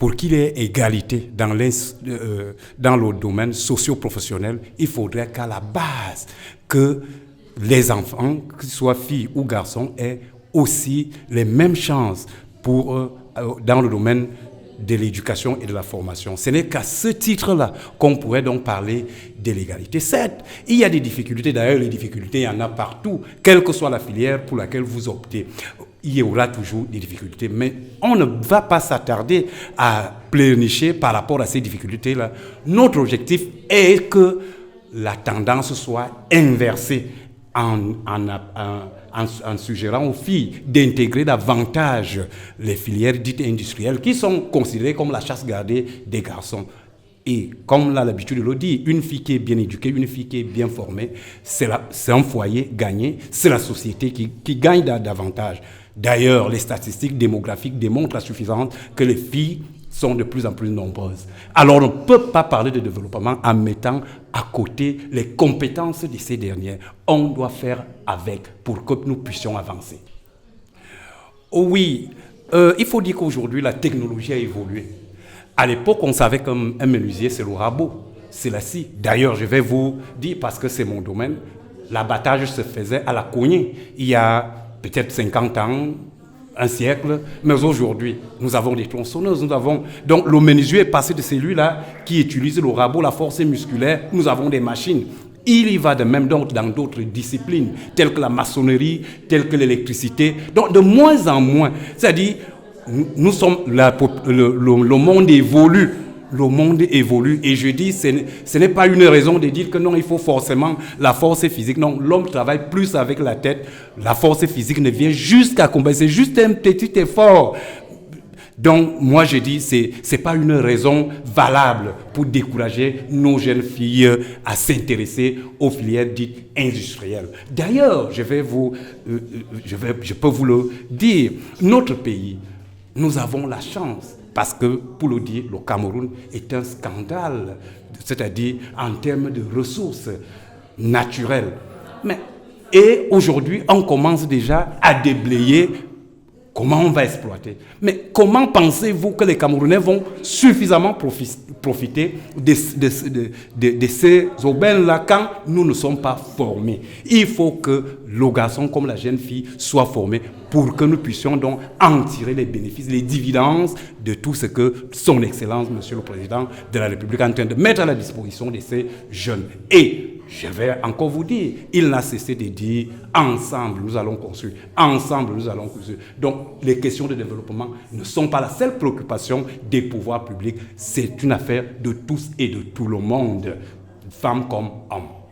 pour qu'il y ait égalité dans le domaine socio-professionnel, il faudrait qu'à la base, que les enfants, qu'ils soient filles ou garçons, aient aussi les mêmes chances dans le domaine de l'éducation et de la formation. Ce n'est qu'à ce titre-là qu'on pourrait donc parler de l'égalité. Certes, il y a des difficultés, d'ailleurs les difficultés, il y en a partout, quelle que soit la filière pour laquelle vous optez. Il y aura toujours des difficultés, mais on ne va pas s'attarder à pleurnicher par rapport à ces difficultés-là. Notre objectif est que la tendance soit inversée en suggérant aux filles d'intégrer davantage les filières dites industrielles qui sont considérées comme la chasse gardée des garçons. Et comme là l'habitude de le dire, une fille qui est bien éduquée, une fille qui est bien formée, c'est un foyer gagné, c'est la société qui gagne davantage. D'ailleurs, les statistiques démographiques démontrent à suffisance que les filles sont de plus en plus nombreuses. Alors on ne peut pas parler de développement en mettant à côté les compétences de ces dernières. On doit faire avec pour que nous puissions avancer. Oh oui, il faut dire qu'aujourd'hui la technologie a évolué. À l'époque, on savait qu'un menuisier, c'est le rabot, c'est la scie. D'ailleurs, je vais vous dire, parce que c'est mon domaine, l'abattage se faisait à la cognée. Il y a peut-être 50 ans, un siècle, mais aujourd'hui, nous avons des tronçonneuses, donc le menuisier est passé de celui-là qui utilise le rabot, la force musculaire, nous avons des machines. Il y va de même dans d'autres disciplines, telles que la maçonnerie, telles que l'électricité, donc de moins en moins, c'est-à-dire, nous sommes le monde évolue. Le monde évolue et je dis, ce n'est pas une raison de dire que non, il faut forcément la force physique. Non, l'homme travaille plus avec la tête. La force physique ne vient jusqu'à combattre. C'est juste un petit effort. Donc, moi, je dis, c'est pas une raison valable pour décourager nos jeunes filles à s'intéresser aux filières dites industrielles. D'ailleurs, je peux vous le dire, notre pays, nous avons la chance. Parce que, pour le dire, le Cameroun est un scandale, c'est-à-dire en termes de ressources naturelles. Et aujourd'hui, on commence déjà à déblayer comment on va exploiter. Mais comment pensez-vous que les Camerounais vont suffisamment profiter de ces aubaines-là quand nous ne sommes pas formés? Il faut que le garçon comme la jeune fille soit formé pour que nous puissions donc en tirer les bénéfices, les dividendes de tout ce que son Excellence, Monsieur le Président de la République, est en train de mettre à la disposition de ces jeunes. Et je vais encore vous dire, il n'a cessé de dire ensemble nous allons construire, ensemble nous allons construire. Donc les questions de développement ne sont pas la seule préoccupation des pouvoirs publics, c'est une affaire de tous et de tout le monde, femmes comme hommes.